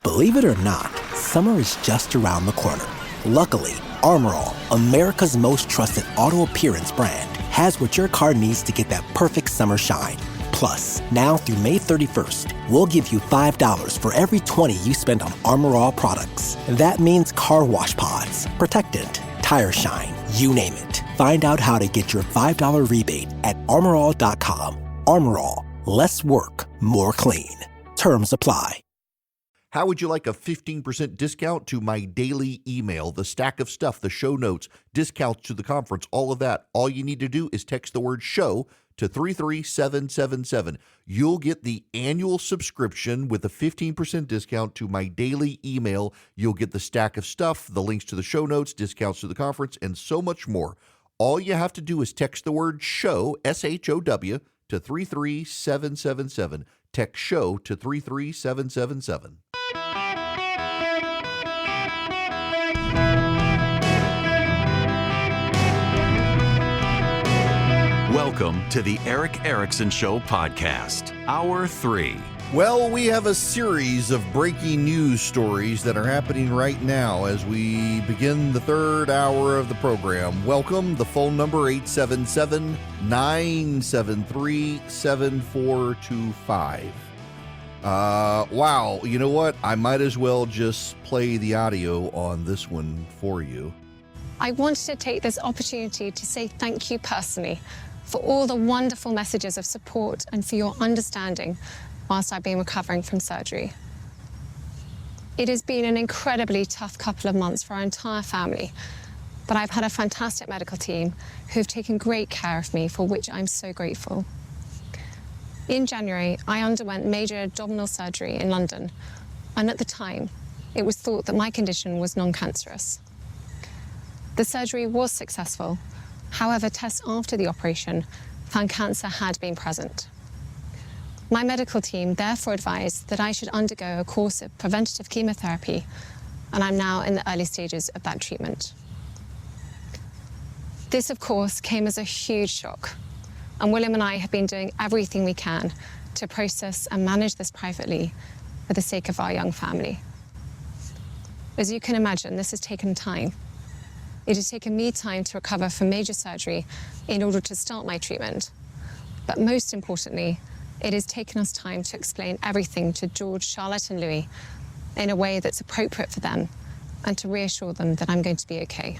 Believe it or not, summer is just around the corner. Luckily, Armor All, America's most trusted auto appearance brand, has what your car needs to get that perfect summer shine. Plus, now through May 31st, we'll give you $5 for every $20 you spend on Armor All products. That means car wash pods, protectant, tire shine, you name it. Find out how to get your $5 rebate at armorall.com. Armor All, less work, more clean. Terms apply. How would you like a 15% discount to my daily email, the stack of stuff, the show notes, discounts to the conference, all of that? All you need to do is text the word show to 33777. You'll get the annual subscription with a 15% discount to my daily email. You'll get the stack of stuff, the links to the show notes, discounts to the conference, and so much more. All you have to do is text the word show, SHOW, to 33777. Text show to 33777. Welcome to the Eric Erickson Show podcast, Hour 3. Well, we have a series of breaking news stories that are happening right now as we begin the third hour of the program. Welcome. The phone number 877-973-7425. Wow. You know what? I might as well just play the audio on this one for you. I wanted to take this opportunity to say thank you personally for all the wonderful messages of support and for your understanding whilst I've been recovering from surgery. It has been an incredibly tough couple of months for our entire family, but I've had a fantastic medical team who've taken great care of me, for which I'm so grateful. In January, I underwent major abdominal surgery in London, and at the time, it was thought that my condition was non-cancerous. The surgery was successful. However, tests after the operation found cancer had been present. My medical team therefore advised that I should undergo a course of preventative chemotherapy, and I'm now in the early stages of that treatment. This, of course, came as a huge shock, and William and I have been doing everything we can to process and manage this privately for the sake of our young family. As you can imagine, this has taken time. It has taken me time to recover from major surgery in order to start my treatment. But most importantly, it has taken us time to explain everything to George, Charlotte, and Louis in a way that's appropriate for them and to reassure them that I'm going to be okay.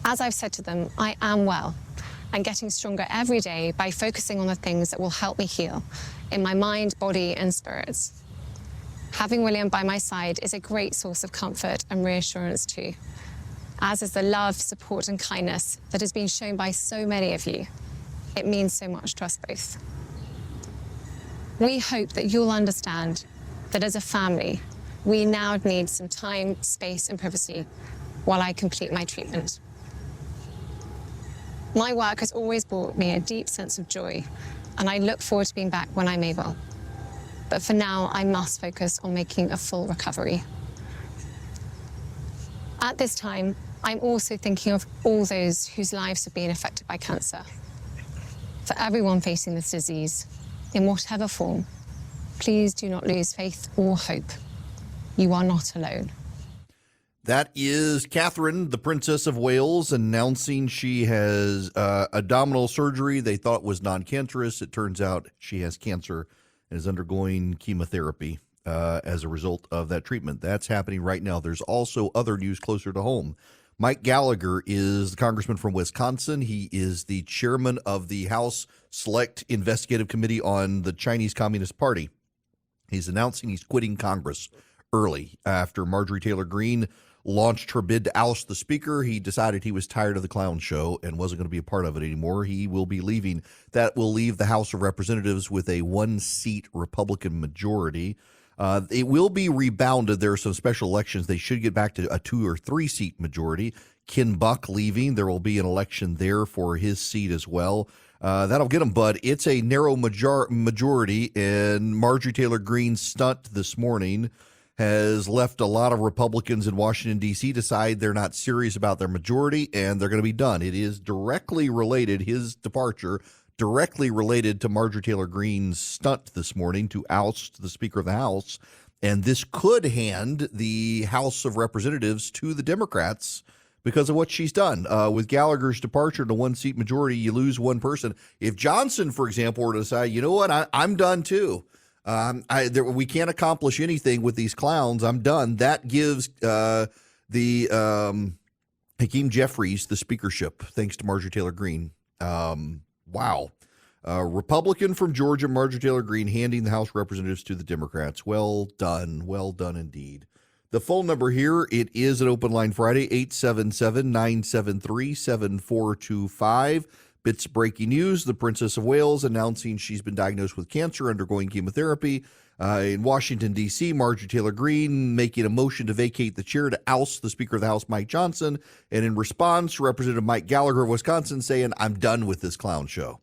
As I've said to them, I am well and getting stronger every day by focusing on the things that will help me heal in my mind, body, and spirits. Having William by my side is a great source of comfort and reassurance too, as is the love, support, and kindness that has been shown by so many of you. It means so much to us both. We hope that you'll understand that as a family, we now need some time, space, and privacy while I complete my treatment. My work has always brought me a deep sense of joy, and I look forward to being back when I'm able. But for now, I must focus on making a full recovery. At this time, I'm also thinking of all those whose lives have been affected by cancer. For everyone facing this disease, in whatever form, please do not lose faith or hope. You are not alone. That is Catherine, the Princess of Wales, announcing she has abdominal surgery they thought was non-cancerous. It turns out she has cancer and is undergoing chemotherapy as a result of that treatment. That's happening right now. There's also other news closer to home. Mike Gallagher is the congressman from Wisconsin. He is the chairman of the House Select Investigative Committee on the Chinese Communist Party. He's announcing he's quitting Congress early after Marjorie Taylor Greene launched her bid to oust the speaker. He decided he was tired of the clown show and wasn't going to be a part of it anymore. He will be leaving. That will leave the House of Representatives with a one-seat Republican majority. It will be rebounded. There are some special elections. They should get back to a 2 or 3 seat majority. Ken Buck leaving. There will be an election there for his seat as well. That'll get him, but it's a narrow majority, and Marjorie Taylor Greene's stunt this morning has left a lot of Republicans in Washington, D.C. decide they're not serious about their majority, and they're going to be done. It is directly related, his departure, directly related to Marjorie Taylor Greene's stunt this morning to oust the Speaker of the House. And this could hand the House of Representatives to the Democrats because of what she's done. With Gallagher's departure to one-seat majority, you lose one person. If Johnson, for example, were to decide, you know what, I'm done too. We can't accomplish anything with these clowns. I'm done. That gives Hakeem Jeffries the speakership, thanks to Marjorie Taylor Greene. Wow. Republican from Georgia, Marjorie Taylor Greene, handing the House of Representatives to the Democrats. Well done. Well done indeed. The phone number here, it is an open line Friday, 877-973-7425. Bits breaking news, the Princess of Wales announcing she's been diagnosed with cancer, undergoing chemotherapy. In Washington, D.C., Marjorie Taylor Greene making a motion to vacate the chair to oust the Speaker of the House, Mike Johnson. And in response, Representative Mike Gallagher of Wisconsin saying, I'm done with this clown show.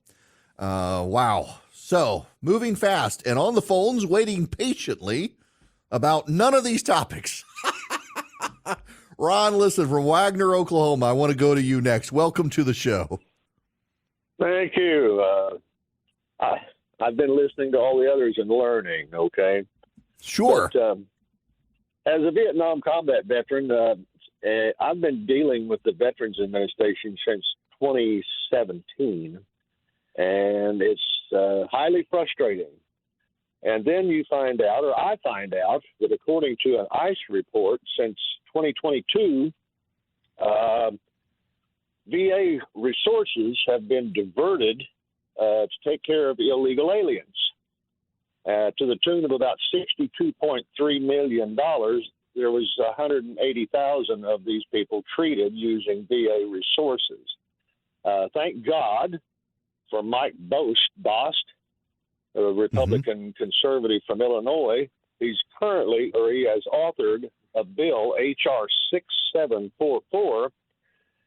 Wow. So, moving fast and on the phones, waiting patiently about none of these topics. Ron, listen, from Wagner, Oklahoma, I want to go to you next. Welcome to the show. Thank you. I've been listening to all the others and learning, okay? Sure. But, as a Vietnam combat veteran, I've been dealing with the Veterans Administration since 2017, and it's highly frustrating. And then you find out, or I find out, that according to an ICE report since 2022, VA resources have been diverted to take care of illegal aliens to the tune of about $62.3 million. There was 180,000 of these people treated using VA resources. Thank God for Mike Bost, a Republican conservative from Illinois. He has authored a bill, H.R. 6744,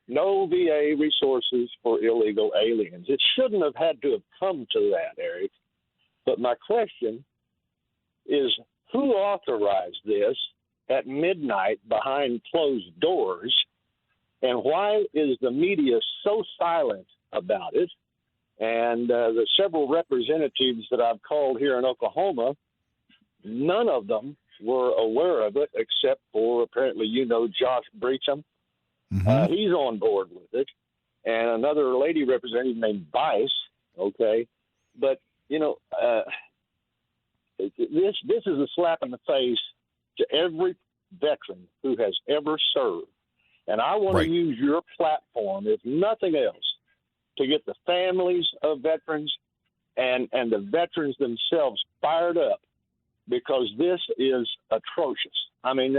no VA resources for illegal aliens. It shouldn't have had to have come to that, Eric. But my question is, who authorized this at midnight behind closed doors, and why is the media so silent about it? And the several representatives that I've called here in Oklahoma, none of them were aware of it, except for apparently, Josh Breacham. He's on board with it, and another lady representative named Bice. Okay, but this is a slap in the face to every veteran who has ever served, and I want to use your platform, if nothing else, to get the families of veterans and the veterans themselves fired up, because this is atrocious. I mean,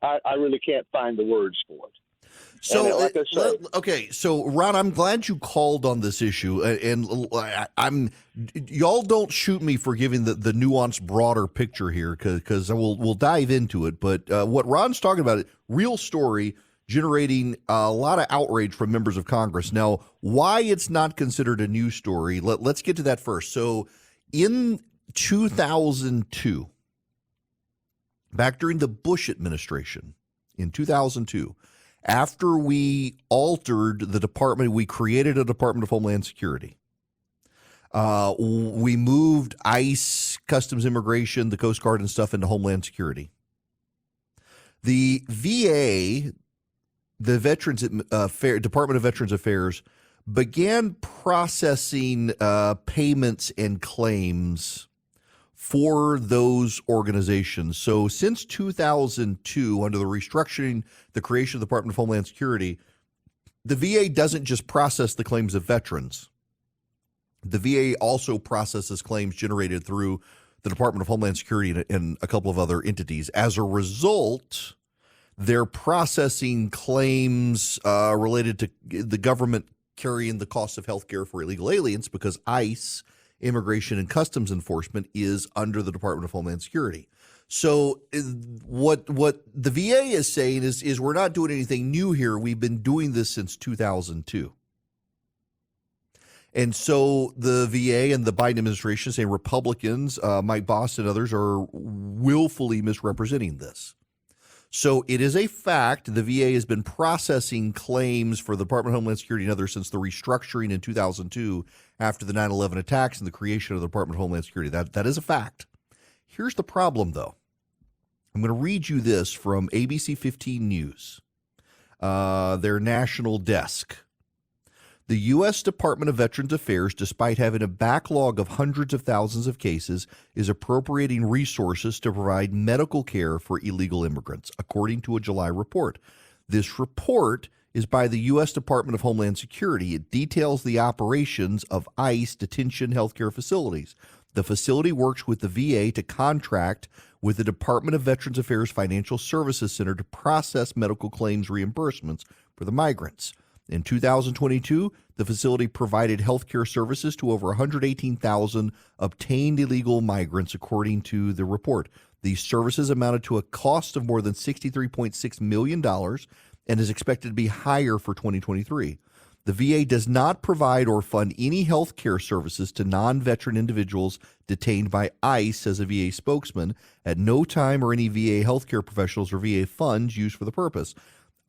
I really can't find the words for it. So, so Ron, I'm glad you called on this issue, and y'all don't shoot me for giving the nuanced, broader picture here, because we'll dive into it. But what Ron's talking about, real story, generating a lot of outrage from members of Congress. Now, why it's not considered a news story? Let's get to that first. So, in 2002, back during the Bush administration, in 2002. After we altered the department, we created a Department of Homeland Security. We moved ICE, Customs Immigration, the Coast Guard and stuff into Homeland Security. The VA, the Department of Veterans Affairs, began processing payments and claims for those organizations. So since 2002, under the restructuring, the creation of the Department of Homeland Security, the VA doesn't just process the claims of veterans. The VA also processes claims generated through the Department of Homeland Security and a couple of other entities. As a result, they're processing claims related to the government carrying the cost of health care for illegal aliens, because ICE, Immigration and Customs Enforcement, is under the Department of Homeland Security. So what the VA is saying is we're not doing anything new here. We've been doing this since 2002. And so the VA and the Biden administration, say Republicans, Mike Bost and others, are willfully misrepresenting this. So it is a fact the VA has been processing claims for the Department of Homeland Security and others since the restructuring in 2002 after the 9/11 attacks and the creation of the Department of Homeland Security. That is a fact. Here's the problem, though. I'm going to read you this from ABC 15 News, their national desk. The U.S. Department of Veterans Affairs, despite having a backlog of hundreds of thousands of cases, is appropriating resources to provide medical care for illegal immigrants, according to a July report. This report is by the U.S. Department of Homeland Security. It details the operations of ICE detention healthcare facilities. The facility works with the VA to contract with the Department of Veterans Affairs Financial Services Center to process medical claims reimbursements for the migrants. In 2022, the facility provided healthcare services to over 118,000 obtained illegal migrants, according to the report. These services amounted to a cost of more than $63.6 million and is expected to be higher for 2023. The VA does not provide or fund any health care services to non-veteran individuals detained by ICE, says a VA spokesman. At no time are any VA healthcare professionals or VA funds used for the purpose.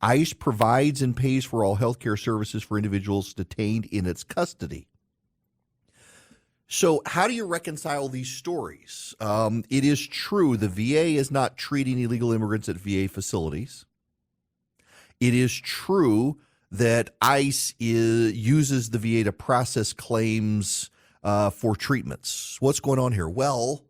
ICE provides and pays for all health care services for individuals detained in its custody. So how do you reconcile these stories? It is true the VA is not treating illegal immigrants at VA facilities. It is true that ICE uses the VA to process claims for treatments. What's going on here? Well,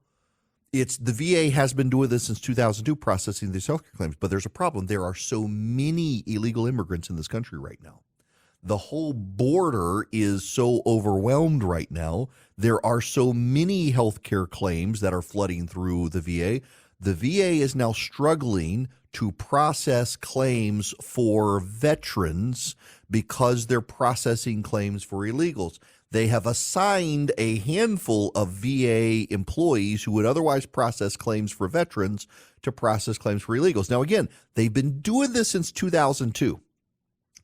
it's the VA has been doing this since 2002, processing these healthcare claims, but there's a problem. There are so many illegal immigrants in this country right now. The whole border is so overwhelmed right now. There are so many healthcare claims that are flooding through the VA. The VA is now struggling to process claims for veterans because they're processing claims for illegals. They have assigned a handful of VA employees who would otherwise process claims for veterans to process claims for illegals. Now, again, they've been doing this since 2002.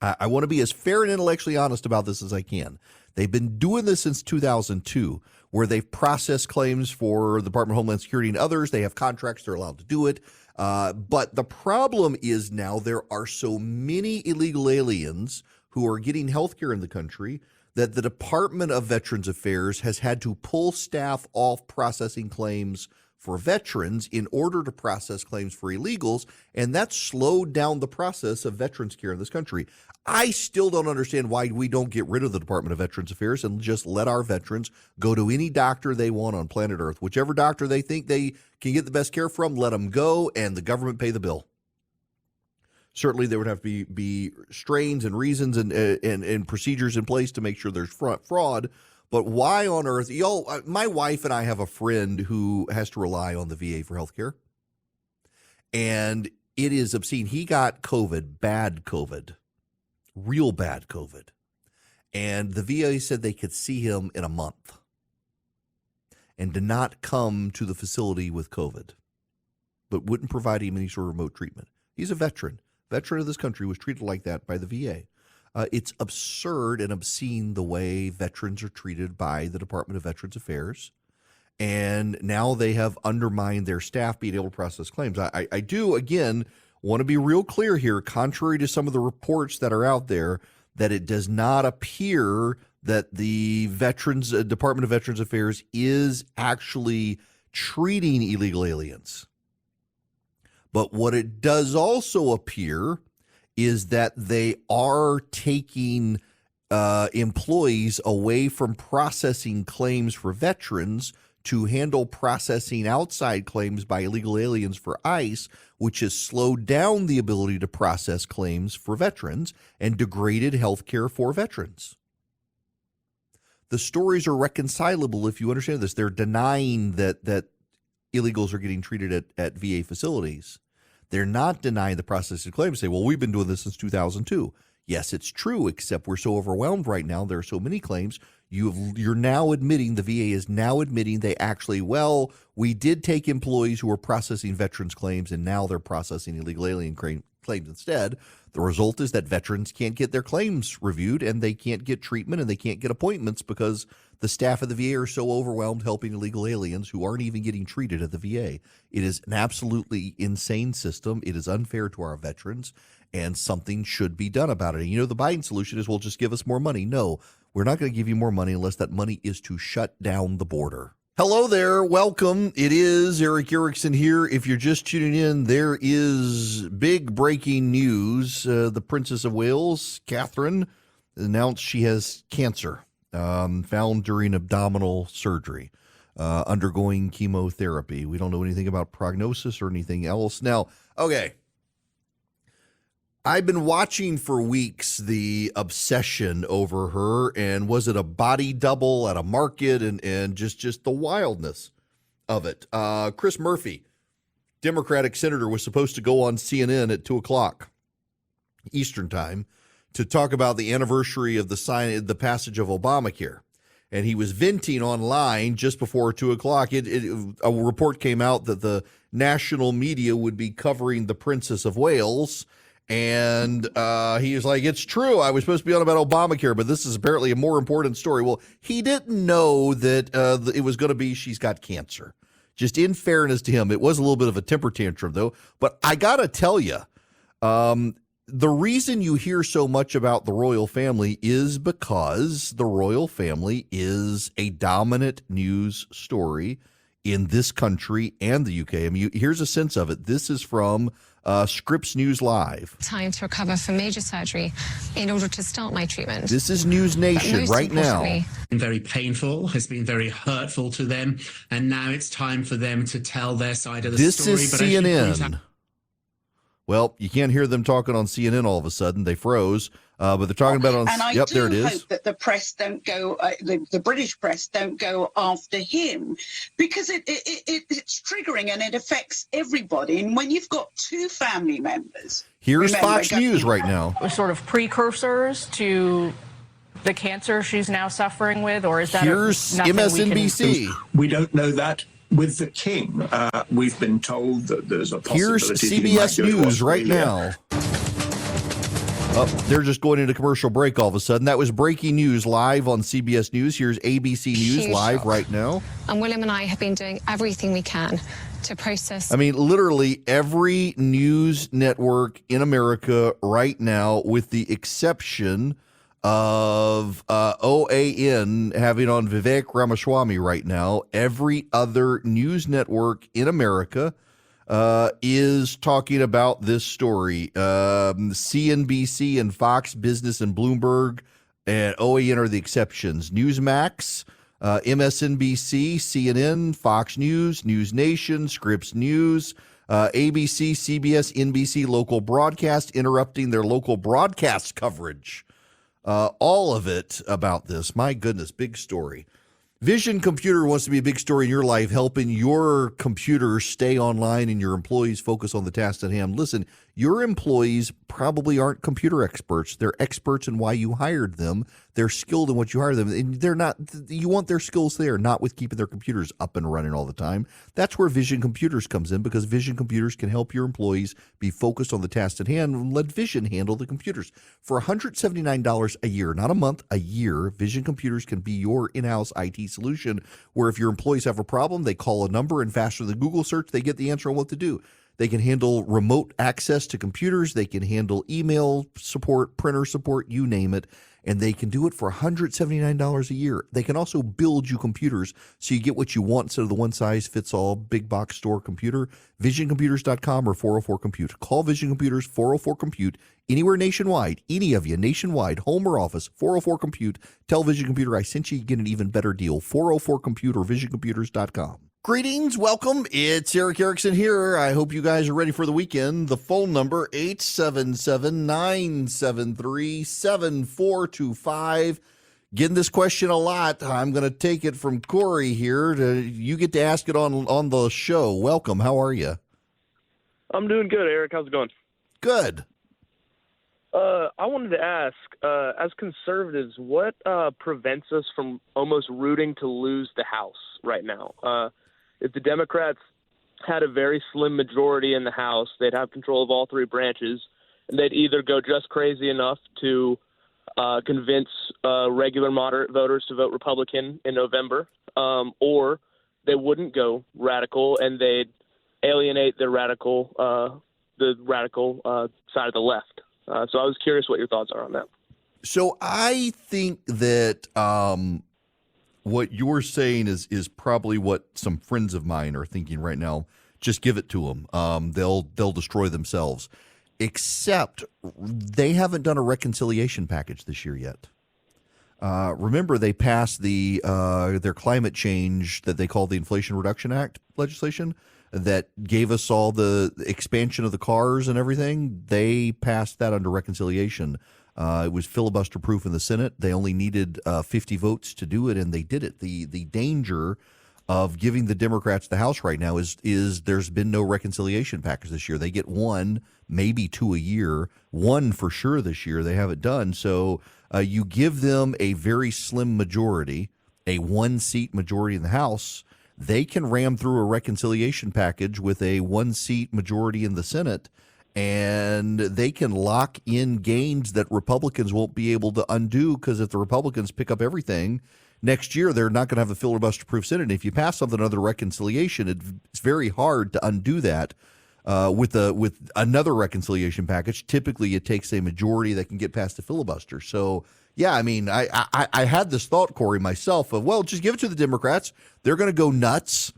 I want to be as fair and intellectually honest about this as I can. They've been doing this since 2002, where they've processed claims for the Department of Homeland Security and others. They have contracts. They're allowed to do it. But the problem is now there are so many illegal aliens who are getting health care in the country that the Department of Veterans Affairs has had to pull staff off processing claims for veterans in order to process claims for illegals, and that's slowed down the process of veterans care in this country. I still don't understand why we don't get rid of the Department of Veterans Affairs and just let our veterans go to any doctor they want on planet Earth. Whichever doctor they think they can get the best care from, let them go, and the government pay the bill. Certainly, there would have to be strains and reasons and procedures in place to make sure there's fraud. But why on earth? My wife and I have a friend who has to rely on the VA for health care. And it is obscene. He got COVID, bad COVID, real bad COVID. And the VA said they could see him in a month and did not come to the facility with COVID, but wouldn't provide him any sort of remote treatment. He's a veteran. Veteran of this country was treated like that by the VA. It's absurd and obscene the way veterans are treated by the Department of Veterans Affairs. And now they have undermined their staff being able to process claims. I do, again, want to be real clear here, contrary to some of the reports that are out there, that it does not appear that the Department of Veterans Affairs is actually treating illegal aliens. But what it does also appear is that they are taking employees away from processing claims for veterans to handle processing outside claims by illegal aliens for ICE, which has slowed down the ability to process claims for veterans and degraded health care for veterans. The stories are reconcilable if you understand this. They're denying that illegals are getting treated at VA facilities. They're not denying the processing claims. Say, well, we've been doing this since 2002. Yes, it's true, except we're so overwhelmed right now. There are so many claims. You're now admitting, the VA is now admitting they actually, well, we did take employees who were processing veterans claims, and now they're processing illegal alien claims instead. The result is that veterans can't get their claims reviewed, and they can't get treatment, and they can't get appointments because the staff of the VA are so overwhelmed helping illegal aliens who aren't even getting treated at the VA. It is an absolutely insane system. It is unfair to our veterans, and something should be done about it. And, the Biden solution is, well, just give us more money. No, we're not going to give you more money unless that money is to shut down the border. Hello there. Welcome. It is Eric Erickson here. If you're just tuning in, there is big breaking news. The Princess of Wales, Catherine, announced she has cancer. Found during abdominal surgery, undergoing chemotherapy. We don't know anything about prognosis or anything else. Now, okay, I've been watching for weeks the obsession over her, and was it a body double at a market, and just the wildness of it. Chris Murphy, Democratic senator, was supposed to go on CNN at 2 o'clock Eastern time to talk about the anniversary of the passage of Obamacare. And he was venting online just before 2 o'clock. A report came out that the national media would be covering the Princess of Wales. And he was like, it's true, I was supposed to be on about Obamacare, but this is apparently a more important story. Well, he didn't know that it was going to be she's got cancer. Just in fairness to him, it was a little bit of a temper tantrum, though. But I got to tell you, the reason you hear so much about the royal family is because the royal family is a dominant news story in this country and the UK. I mean, here's a sense of it. This is from Scripps News Live. Time to recover from major surgery in order to start my treatment. This is News Nation right now. Been very painful, has been very hurtful to them, and now it's time for them to tell their side of the story. This is CNN. Well, you can't hear them talking on CNN all of a sudden. They froze, but they're talking about it on. And Yep, there it is. I do hope that the press don't go, the British press don't go after him, because it's triggering and it affects everybody. And when you've got two family members, here's Fox News right now. Sort of precursors to the cancer she's now suffering with, or is that here's MSNBC? We don't know that. With the king, we've been told that there's a possibility. Here's CBS News right now. Oh, they're just going into commercial break all of a sudden. That was breaking news live on CBS News. Here's ABC News live right now. And William and I have been doing everything we can to process. I mean, literally every news network in America right now, with the exception of OAN having on Vivek Ramaswamy right now, every other news network in America is talking about this story. CNBC and Fox Business and Bloomberg and OAN are the exceptions. Newsmax, MSNBC, CNN, Fox News, News Nation, Scripps News, ABC, CBS, NBC, local broadcast interrupting their local broadcast coverage. All of it about this. My goodness, big story. Vision Computer wants to be a big story in your life, helping your computer stay online and your employees focus on the tasks at hand. Listen, your employees probably aren't computer experts. They're experts in why you hired them. They're skilled in what you hired them. And they're not, you want their skills there, not with keeping their computers up and running all the time. That's where Vision Computers comes in, because Vision Computers can help your employees be focused on the tasks at hand and let Vision handle the computers. For $179 a year, not a month, a year, Vision Computers can be your in-house IT solution, where if your employees have a problem, they call a number, and faster than Google search, they get the answer on what to do. They can handle remote access to computers. They can handle email support, printer support, you name it. And they can do it for $179 a year. They can also build you computers so you get what you want instead of the one-size-fits-all big box store computer. VisionComputers.com or 404-COMPUTE. Call Vision Computers, 404-COMPUTE, anywhere nationwide, any of you, nationwide, home or office, 404-COMPUTE. Tell Vision Computer I sent you, get an even better deal, 404-COMPUTE or VisionComputers.com. Greetings, welcome. It's Eric Erickson here. I hope you guys are ready for the weekend. The phone number, 877-973-7425. Getting this question a lot. I'm going to take it from Corey here. You get to ask it on the show. Welcome. How are you? I'm doing good, Eric. How's it going? Good. I wanted to ask, as conservatives, what prevents us from almost rooting to lose the House right now? If the Democrats had a very slim majority in the House, they'd have control of all three branches, and they'd either go just crazy enough to convince regular moderate voters to vote Republican in November, or they wouldn't go radical and they'd alienate the radical side of the left. So I was curious what your thoughts are on that. So I think that what you're saying is probably what some friends of mine are thinking right now. Just give it to them. They'll destroy themselves. Except they haven't done a reconciliation package this year yet. Remember, they passed their climate change that they call the Inflation Reduction Act legislation that gave us all the expansion of the cars and everything. They passed that under reconciliation. It was filibuster proof in the Senate. They only needed 50 votes to do it, and they did it. The danger of giving the Democrats the House right now is there's been no reconciliation package this year. They get one, maybe two a year, one for sure this year. They haven't done. So you give them a very slim majority, a one-seat majority in the House. They can ram through a reconciliation package with a one-seat majority in the Senate, and they can lock in gains that Republicans won't be able to undo, because if the Republicans pick up everything next year, they're not going to have a filibuster-proof Senate. And if you pass something under reconciliation, it's very hard to undo that with another reconciliation package. Typically, it takes a majority that can get past the filibuster. So, yeah, I mean, I had this thought, Corey, myself, of, well, just give it to the Democrats. They're going to go nuts.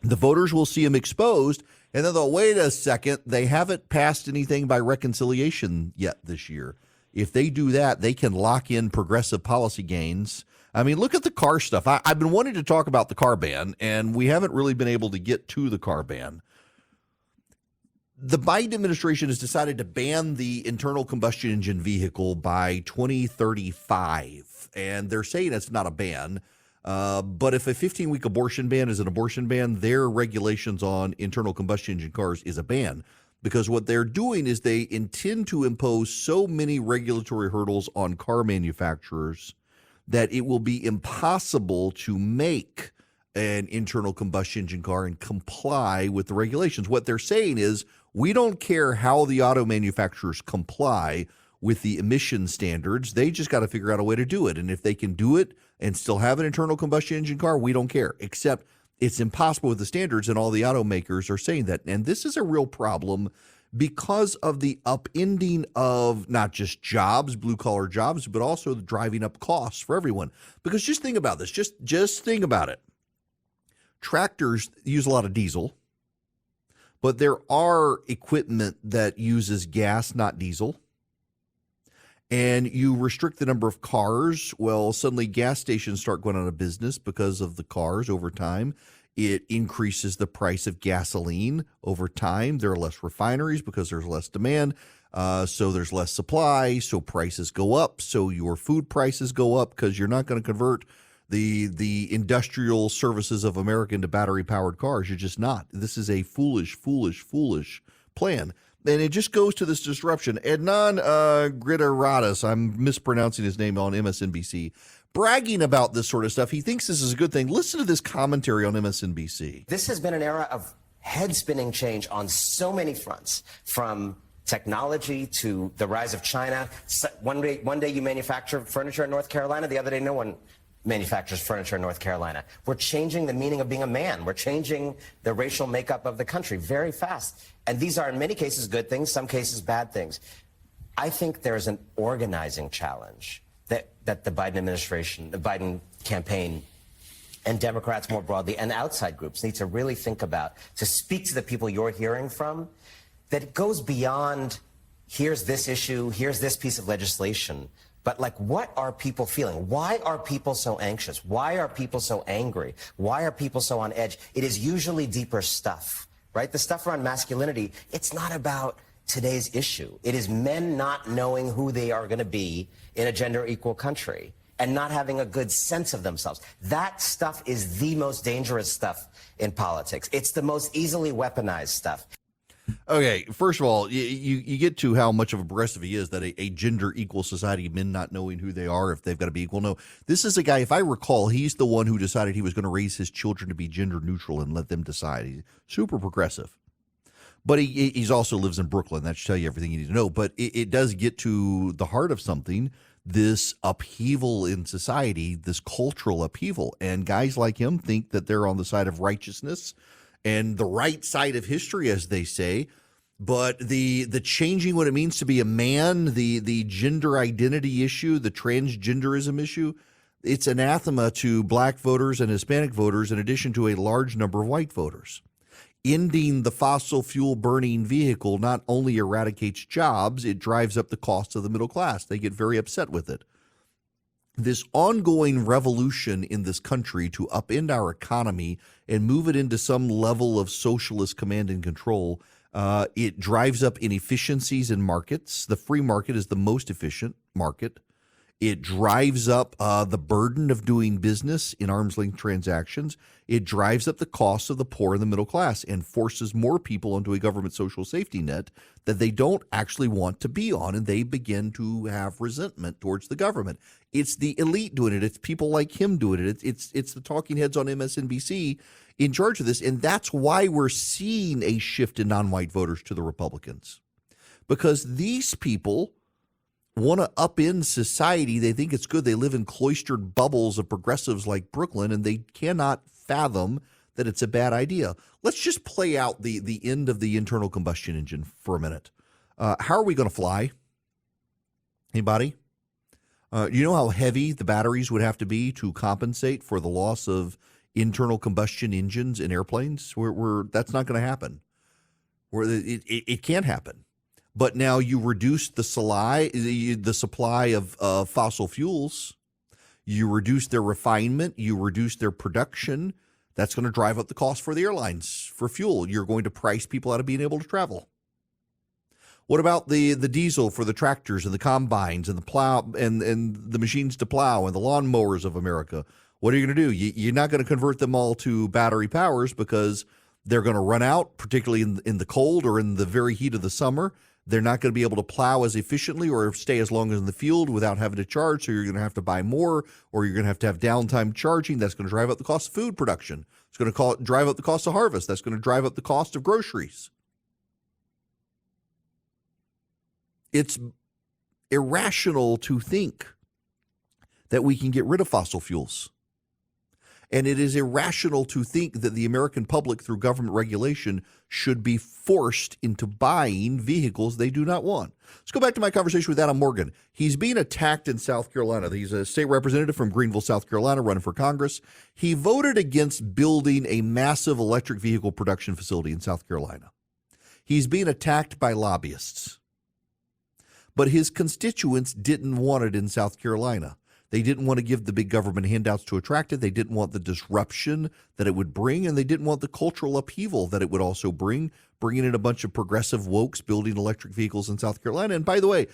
The voters will see them exposed. And then they'll, wait a second, they haven't passed anything by reconciliation yet this year. If they do that, they can lock in progressive policy gains. I mean, look at the car stuff. I've been wanting to talk about the car ban, and we haven't really been able to get to the car ban. The Biden administration has decided to ban the internal combustion engine vehicle by 2035, and they're saying it's not a ban. But if a 15-week abortion ban is an abortion ban, their regulations on internal combustion engine cars is a ban. Because what they're doing is they intend to impose so many regulatory hurdles on car manufacturers that it will be impossible to make an internal combustion engine car and comply with the regulations. What they're saying is, we don't care how the auto manufacturers comply with the emission standards. They just got to figure out a way to do it. And if they can do it and still have an internal combustion engine car, we don't care. Except it's impossible with the standards, and all the automakers are saying that. And this is a real problem because of the upending of not just jobs, blue-collar jobs, but also the driving up costs for everyone. Because just think about this. Just think about it. Tractors use a lot of diesel, but there are equipment that uses gas, not diesel. And you restrict the number of cars, well, suddenly gas stations start going out of business because of the cars over time. It increases the price of gasoline over time. There are less refineries because there's less demand. So there's less supply. So prices go up. So your food prices go up because you're not going to convert the industrial services of America into battery-powered cars. You're just not. This is a foolish plan. And it just goes to this disruption. Adnan Gridaradas, I'm mispronouncing his name on MSNBC, bragging about this sort of stuff. He thinks this is a good thing. Listen to this commentary on MSNBC. This has been an era of head-spinning change on so many fronts, from technology to the rise of China. One day you manufacture furniture in North Carolina, the other day no one manufactures furniture in North Carolina. We're changing the meaning of being a man. We're changing the racial makeup of the country very fast. And these are, in many cases, good things, some cases bad things. I think there's an organizing challenge that the Biden administration, the Biden campaign, and Democrats more broadly, and outside groups need to really think about, to speak to the people you're hearing from, that it goes beyond, here's this issue, here's this piece of legislation, but like, what are people feeling? Why are people so anxious? Why are people so angry? Why are people so on edge? It is usually deeper stuff, right? The stuff around masculinity, it's not about today's issue. It is men not knowing who they are going to be in a gender equal country and not having a good sense of themselves. That stuff is the most dangerous stuff in politics. It's the most easily weaponized stuff. Okay, first of all, you get to how much of a progressive he is, that a gender equal society, men not knowing who they are, if they've got to be equal. No, this is a guy, if I recall, he's the one who decided he was going to raise his children to be gender neutral and let them decide. He's super progressive. But he's also lives in Brooklyn. That should tell you everything you need to know. But it does get to the heart of something this upheaval in society, this cultural upheaval. And guys like him think that they're on the side of righteousness and the right side of history, as they say. But the changing what it means to be a man, the gender identity issue, the transgenderism issue, it's anathema to black voters and Hispanic voters, in addition to a large number of white voters. Ending the fossil fuel burning vehicle not only eradicates jobs, it drives up the cost of the middle class. They get very upset with it. This ongoing revolution in this country to upend our economy and move it into some level of socialist command and control, it drives up inefficiencies in markets. The free market is the most efficient market. It drives up the burden of doing business in arm's length transactions. It drives up the costs of the poor and the middle class and forces more people onto a government social safety net that they don't actually want to be on, and they begin to have resentment towards the government. It's the elite doing it. It's people like him doing it. It's the talking heads on MSNBC in charge of this, and that's why we're seeing a shift in non-white voters to the Republicans, because these people want to upend society. They think it's good. They live in cloistered bubbles of progressives like Brooklyn, and they cannot fathom that it's a bad idea. Let's just play out the end of the internal combustion engine for a minute. How are we going to fly? Anybody? You know how heavy the batteries would have to be to compensate for the loss of internal combustion engines in airplanes? That's not going to happen. It can't happen. But now you reduce the supply of fossil fuels. You reduce their refinement. You reduce their production. That's going to drive up the cost for the airlines for fuel. You're going to price people out of being able to travel. What about the diesel for the tractors and the combines and the plow and the machines to plow and the lawnmowers of America? What are you going to do? You're not going to convert them all to battery powers because they're going to run out, particularly in the cold or in the very heat of the summer. They're not going to be able to plow as efficiently or stay as long in the field without having to charge. So you're going to have to buy more, or you're going to have downtime charging. That's going to drive up the cost of food production. It's going to drive up the cost of harvest. That's going to drive up the cost of groceries. It's irrational to think that we can get rid of fossil fuels. And it is irrational to think that the American public, through government regulation, should be forced into buying vehicles they do not want. Let's go back to my conversation with Adam Morgan. He's being attacked in South Carolina. He's a state representative from Greenville, South Carolina, running for Congress. He voted against building a massive electric vehicle production facility in South Carolina. He's being attacked by lobbyists. But his constituents didn't want it in South Carolina. They didn't want to give the big government handouts to attract it. They didn't want the disruption that it would bring, and they didn't want the cultural upheaval that it would also bring, bringing in a bunch of progressive wokes building electric vehicles in South Carolina. And by the way,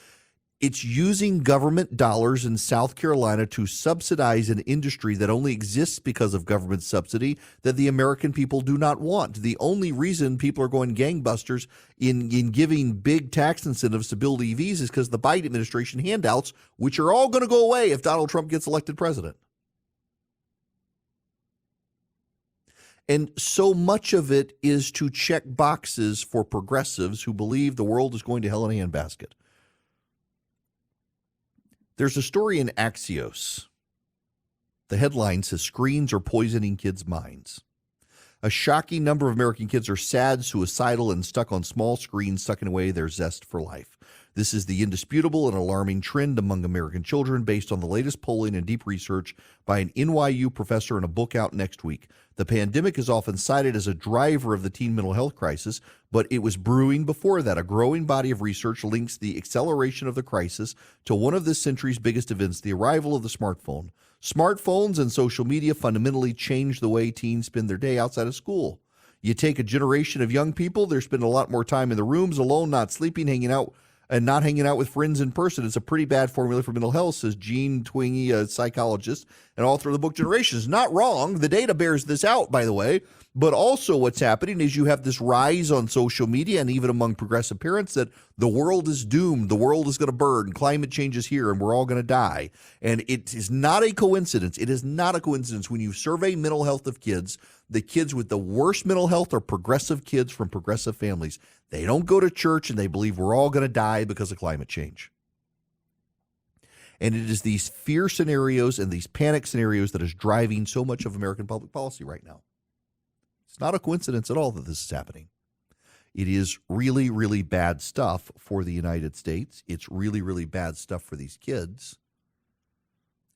it's using government dollars in South Carolina to subsidize an industry that only exists because of government subsidy that the American people do not want. The only reason people are going gangbusters in giving big tax incentives to build EVs is because the Biden administration handouts, which are all going to go away if Donald Trump gets elected president. And so much of it is to check boxes for progressives who believe the world is going to hell in a handbasket. There's a story in Axios. The headline says, "Screens are poisoning kids' minds." A shocking number of American kids are sad, suicidal, and stuck on small screens, sucking away their zest for life. This is the indisputable and alarming trend among American children based on the latest polling and deep research by an NYU professor in a book out next week. The pandemic is often cited as a driver of the teen mental health crisis, but it was brewing before that. A growing body of research links the acceleration of the crisis to one of this century's biggest events, the arrival of the smartphone. Smartphones and social media fundamentally change the way teens spend their day outside of school. You take a generation of young people, they're spending a lot more time in the rooms alone, not sleeping, hanging out, and not hanging out with friends in person. It's a pretty bad formula for mental health, says Gene Twingy, a psychologist and author of the book Generations. Not wrong. The data bears this out, by the way. But also what's happening is you have this rise on social media and even among progressive parents that the world is doomed. The world is going to burn. Climate change is here and we're all going to die. And it is not a coincidence. It is not a coincidence when you survey mental health of kids, the kids with the worst mental health are progressive kids from progressive families. They don't go to church and they believe we're all going to die because of climate change. And it is these fear scenarios and these panic scenarios that is driving so much of American public policy right now. It's not a coincidence at all that this is happening. It is really, really bad stuff for the United States. It's really, really bad stuff for these kids.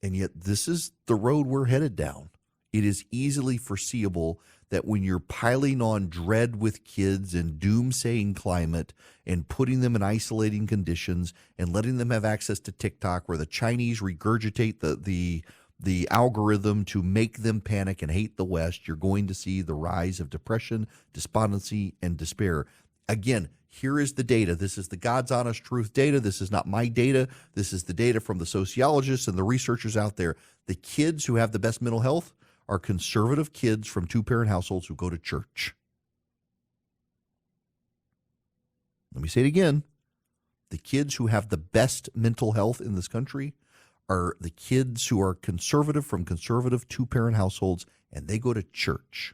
And yet this is the road we're headed down. It is easily foreseeable that when you're piling on dread with kids and doomsaying climate and putting them in isolating conditions and letting them have access to TikTok where the Chinese regurgitate the algorithm to make them panic and hate the West, you're going to see the rise of depression, despondency, and despair. Again, here is the data. This is the God's honest truth data. This is not my data. This is the data from the sociologists and the researchers out there. The kids who have the best mental health are conservative kids from two-parent households who go to church. Let me say it again. The kids who have the best mental health in this country are the kids who are conservative from conservative two-parent households, and they go to church.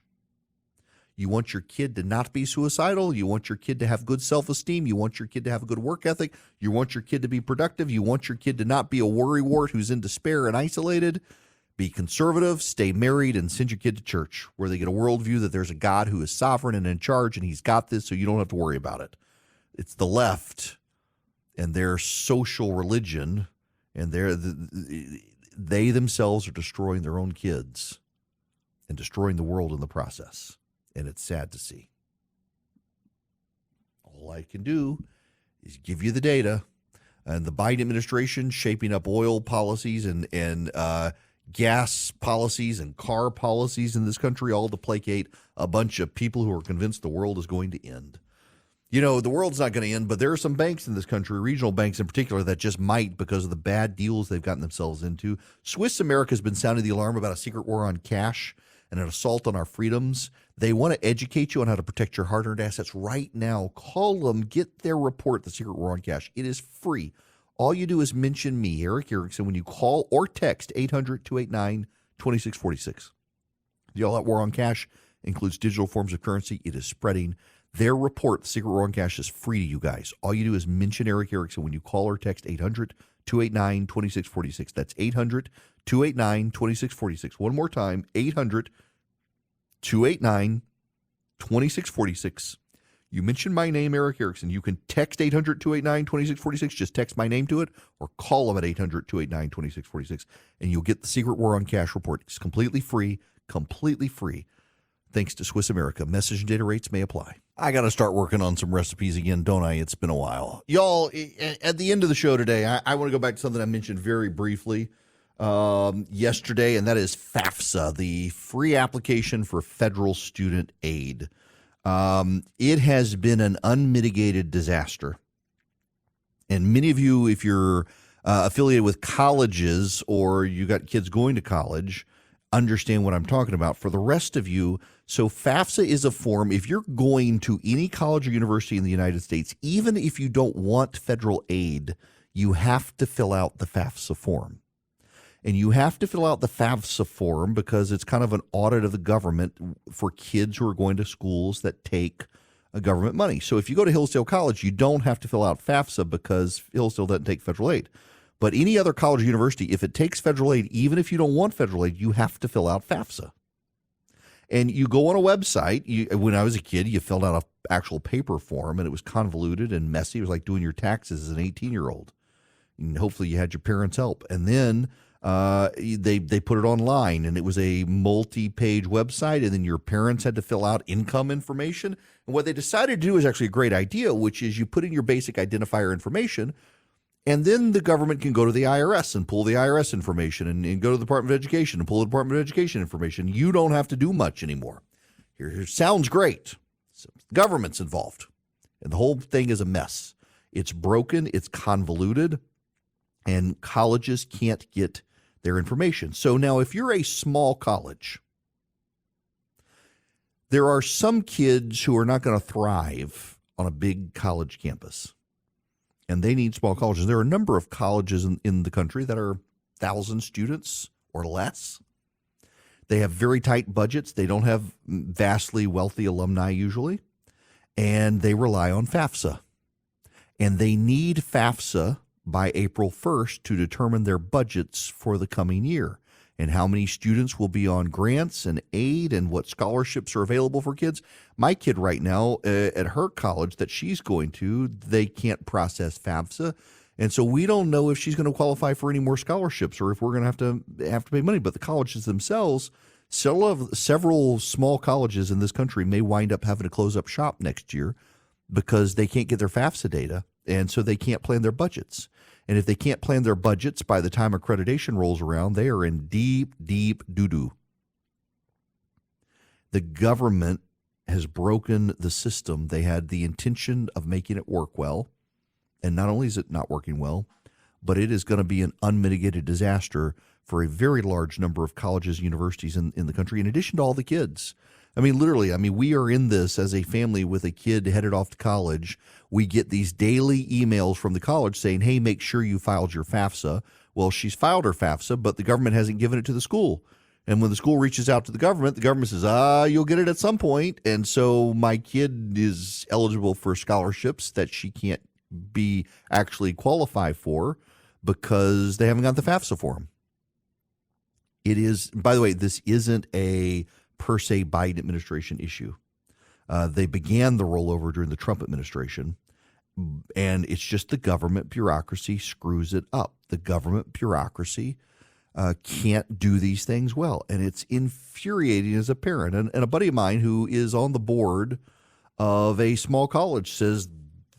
You want your kid to not be suicidal. You want your kid to have good self-esteem. You want your kid to have a good work ethic. You want your kid to be productive. You want your kid to not be a worrywart who's in despair and isolated. Be conservative, stay married, and send your kid to church where they get a worldview that there's a God who is sovereign and in charge, and he's got this, so you don't have to worry about it. It's the left and their social religion, and they themselves are destroying their own kids and destroying the world in the process. And it's sad to see. All I can do is give you the data. And the Biden administration shaping up oil policies and gas policies and car policies in this country, all to placate a bunch of people who are convinced the world is going to end. You know, the world's not going to end, but there are some banks in this country, regional banks in particular, that just might because of the bad deals they've gotten themselves into. Swiss America has been sounding the alarm about a secret war on cash and an assault on our freedoms. They want to educate you on how to protect your hard-earned assets right now. Call them, get their report, The Secret War on Cash. It is free. All you do is mention me, Eric Erickson, when you call or text 800-289-2646. The All-Out War on Cash includes digital forms of currency. It is spreading. Their report, The Secret War on Cash, is free to you guys. All you do is mention Eric Erickson when you call or text 800-289-2646. That's 800-289-2646. One more time, 800-289-2646. You mention my name, Eric Erickson. You can text 800-289-2646. Just text my name to it or call them at 800-289-2646, and you'll get the Secret War on Cash report. It's completely free, thanks to Swiss America. Message and data rates may apply. I got to start working on some recipes again, don't I? It's been a while. Y'all, at the end of the show today, I want to go back to something I mentioned very briefly yesterday, and that is FAFSA, the free application for federal student aid. It has been an unmitigated disaster. And many of you, if you're affiliated with colleges or you got kids going to college, understand what I'm talking about. For the rest of you, so FAFSA is a form, if you're going to any college or university in the United States, even if you don't want federal aid, you have to fill out the FAFSA form. And you have to fill out the FAFSA form because it's kind of an audit of the government for kids who are going to schools that take government money. So if you go to Hillsdale College, you don't have to fill out FAFSA because Hillsdale doesn't take federal aid. But any other college or university, if it takes federal aid, even if you don't want federal aid, you have to fill out FAFSA. And you go on a website. When I was a kid, you filled out an actual paper form, and it was convoluted and messy. It was like doing your taxes as an 18-year-old. And hopefully you had your parents' help. And then they put it online, and it was a multi-page website, and then your parents had to fill out income information. And what they decided to do is actually a great idea, which is you put in your basic identifier information, and then the government can go to the IRS and pull the IRS information and go to the Department of Education and pull the Department of Education information. You don't have to do much anymore. Here sounds great. So the government's involved, and the whole thing is a mess. It's broken, it's convoluted, and colleges can't get their information. So now if you're a small college, there are some kids who are not going to thrive on a big college campus, and they need small colleges. There are a number of colleges in the country that are 1,000 students or less. They have very tight budgets. They don't have vastly wealthy alumni usually, and they rely on FAFSA. And they need FAFSA by April 1st to determine their budgets for the coming year and how many students will be on grants and aid and what scholarships are available for kids. My kid right now at her college that she's going to, they can't process FAFSA. And so we don't know if she's going to qualify for any more scholarships or if we're going to have to pay money. But the colleges themselves, several small colleges in this country may wind up having to close up shop next year because they can't get their FAFSA data, and so they can't plan their budgets. And if they can't plan their budgets by the time accreditation rolls around, they are in deep, deep doo-doo. The government has broken the system. They had the intention of making it work well. And not only is it not working well, but it is going to be an unmitigated disaster for a very large number of colleges and universities in the country, in addition to all the kids. I mean, literally, we are in this as a family with a kid headed off to college. We get these daily emails from the college saying, hey, make sure you filed your FAFSA. Well, she's filed her FAFSA, but the government hasn't given it to the school. And when the school reaches out to the government says, you'll get it at some point. And so my kid is eligible for scholarships that she can't be actually qualified for because they haven't got the FAFSA for him. It is, by the way, this isn't a per se Biden administration issue. They began the rollover during the Trump administration, and it's just the government bureaucracy screws it up. The government bureaucracy can't do these things well, and it's infuriating as a parent. And a buddy of mine who is on the board of a small college says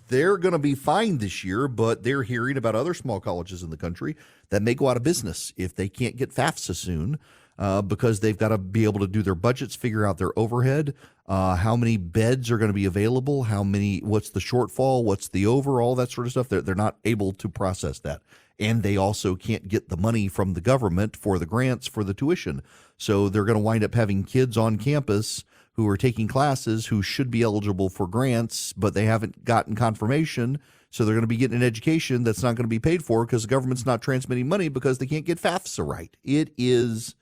they're going to be fine this year, but they're hearing about other small colleges in the country that may go out of business if they can't get FAFSA soon. Because they've got to be able to do their budgets, figure out their overhead, how many beds are going to be available, what's the shortfall, what's the over, all that sort of stuff. They're not able to process that. And they also can't get the money from the government for the grants for the tuition. So they're going to wind up having kids on campus who are taking classes who should be eligible for grants, but they haven't gotten confirmation. So they're going to be getting an education that's not going to be paid for because the government's not transmitting money because they can't get FAFSA right. It is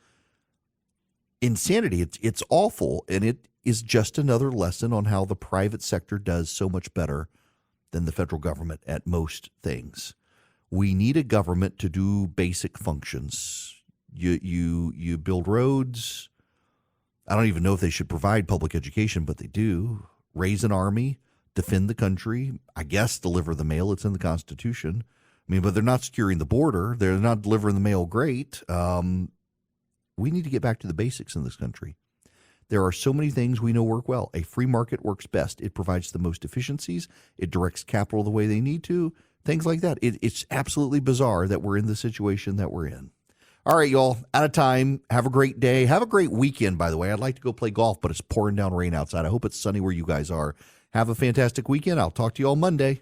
insanity. It's awful, and it is just another lesson on how the private sector does so much better than the federal government at most things. We need a government to do basic functions. You build roads. I don't even know if they should provide public education, but they do. Raise an army, defend the country, I guess deliver the mail. It's in the Constitution. But they're not securing the border. They're not delivering the mail great. We need to get back to the basics in this country. There are so many things we know work well. A free market works best. It provides the most efficiencies. It directs capital the way they need to. Things like that. It's absolutely bizarre that we're in the situation that we're in. All right, y'all, out of time. Have a great day. Have a great weekend, by the way. I'd like to go play golf, but it's pouring down rain outside. I hope it's sunny where you guys are. Have a fantastic weekend. I'll talk to you all Monday.